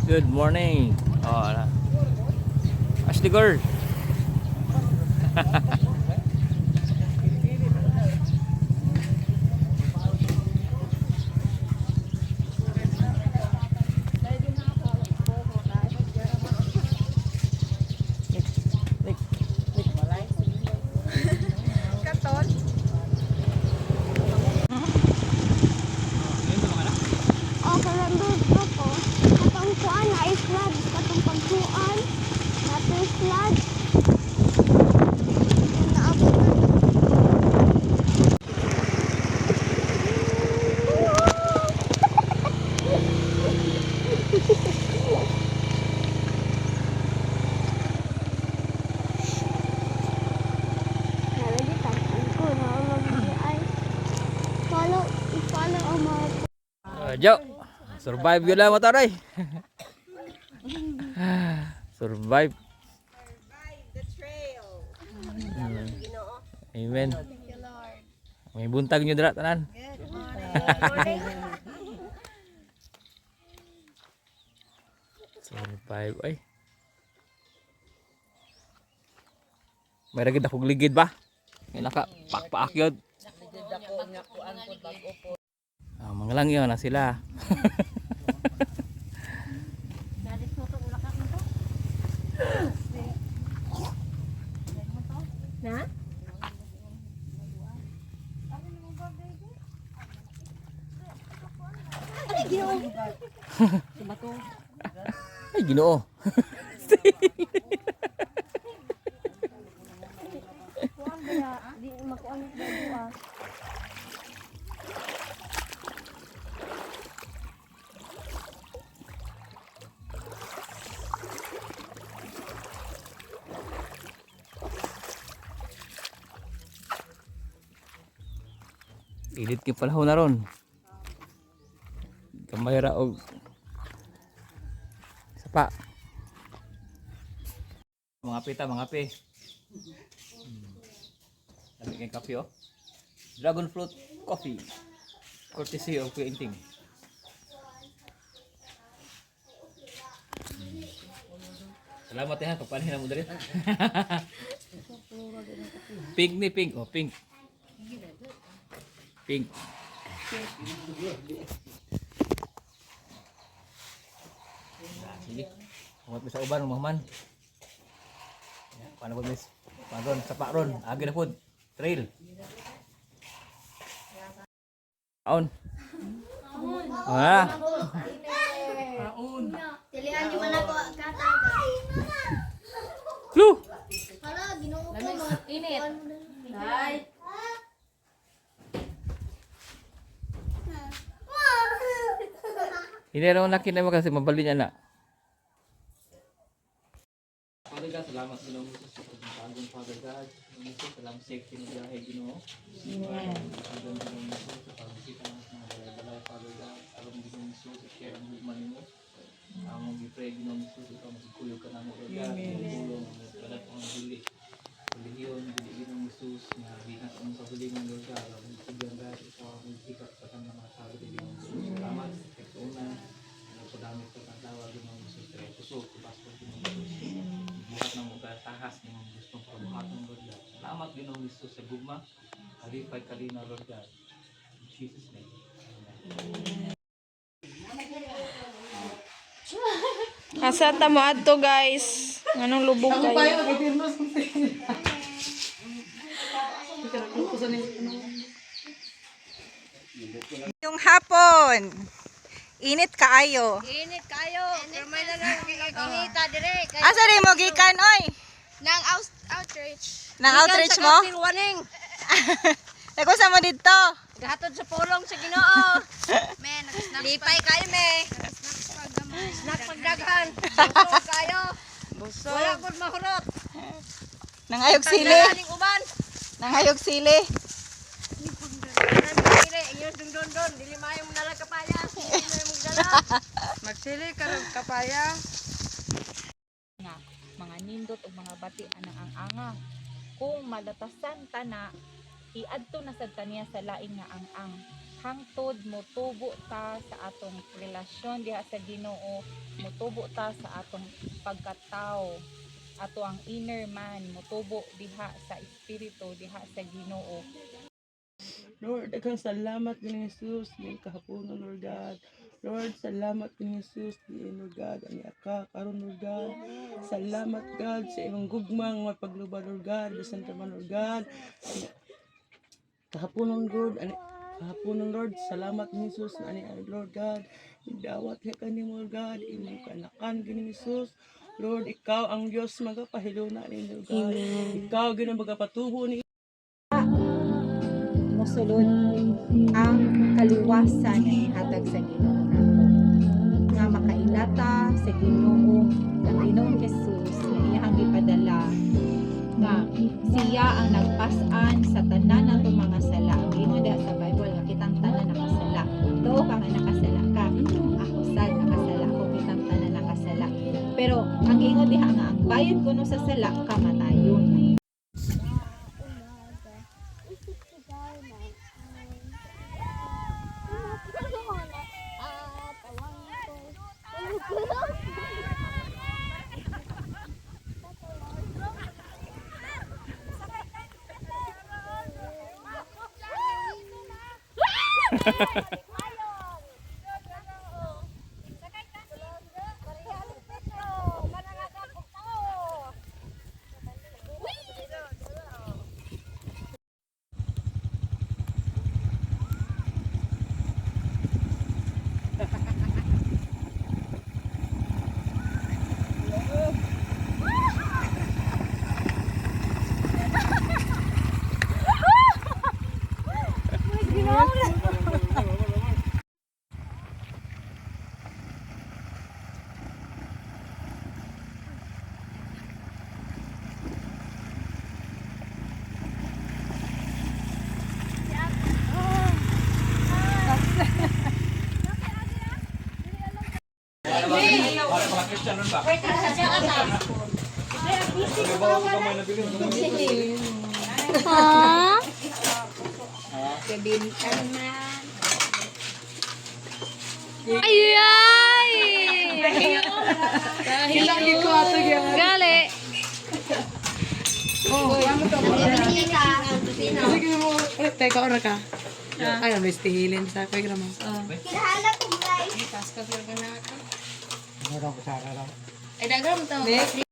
Good morning. Oh, Ashley girl. Oh, kalandod ako. Katong kuan na flood, katong pagkuan, nato flood. Na ako nalagi tapan ko na ay follow ang mga Jo. Survive yun lang mo taray. Survive. The trail. Amen. May buntag nyo dira tanan. Survive ay. May ragid akong ligid ba? May naka pakpaak yun. Mga lang yun na sila. Na? Ay Ginoo. kuan ba di makuan ba duwa. Ilit kay panahon na ron. Kamay ra og sapa. Mga pita, mga pe. Dami kay kape oh. Dragon fruit coffee. Courtesy of Kuya Inting. Salamat ya kapanin mo diri. Pink ni pink, oh pink. Pink. Sige. Umat sa uban Muhammad. Paano po miss? Paron, sapa ron, agi na pod. Trail. Aon. Ah. Tilian di man ako kataga. Lu. Hala, Ginoo ko mga init. Hay. Hindi naman laki na kasi mabali niya na. Father God, salamat Ginoo sa pagpapagong Father God. Salamat sa safety ng biyahe Ginoo. Amen. Salamat Ginoo sa pagbisita ng mga balay-balay Father God. Alam Ginoo sa share ang hugman nimo. Among gi-pray Ginoo sa ikaw magkuyo ka namo Lord God. Tulong kada pang dili. Relihiyon dili Ginoo Jesus nga binas ang pagbulingon Lord God. Ang tugyan God sa pagkikap sa kanang mga tao Ginoo. Salamat sa una. Pagdamit ko ng tawag Ginoo Jesus kay puso pasto Ginoo Jesus. Buhat ng mga tahas ng gustong pagbuhaton Lord God. Salamat Ginoo Jesus sa gugma. Kalipay kalina Lord God. In Jesus name. Amen. Asa ta mo adto guys? Anong lubog kayo? Yung hapon. Init kaayo. Init kayo. Kamay na lang inita dire. Asa rin mo gikan oy? Nang outreach. Nang outreach mo? Warning. Nakusa mo dito. Gahatod sa pulong sa Ginoo. Men, lipay kayo me. Snack pagdaghan. Busog kayo. Busog. Wala gud mahurot. Nangayog sili. Tanggaling uban. Nangayog sili. Nang sili, inyo dundon dili mayo mo nalang kapaya. Dili mayo mo dala. Magsili ka ng kapaya. Nga mga nindot o mga bati anang ang anga kung malatasan ta na iadto na sad taniya sa laing nga ang hangtod motubo ta sa atong relasyon diha sa Ginoo, motubo ta sa atong pagkatao, ato ang inner man motubo diha sa espiritu diha sa Ginoo. Lord, daghang salamat kini Jesus, ngayong kahaponon, Lord God. Lord, salamat kini Jesus, Lord God, ani aka karon, Lord God. Salamat God sa imong gugmang nga pagluba, Lord God, bisan ta man, Lord God. Kahaponon, Lord, ani kahaponon, Lord, salamat ni Jesus, ani Lord God. Dawat ka kanimo, Lord God, imong kanakan kini Jesus. Lord, ikaw ang Diyos magapahiluna ni Lord God. Ikaw ginang magapatubo ni Mosulod ang kaliwasan nga ihatag sa Ginoo nato. Nga makailata sa Ginoo ang Ginoong Jesus nga iyang gipadala nga siya ang nagpas-an sa tanan natong mga sala. Ang Ginoo diha sa Bible nga kitang tanan nakasala. Tuo ka nga nakasala ka. Ako sad nakasala ko, kitang tanan nakasala. Pero ang Ginoo diha nga ang bayad kuno sa sala kamatayon. Ha? Ay! Gali. Teka, ora ka. Ay, may stihilin sa kay gramo. Kinahanap ko guys. Ay, dagram to.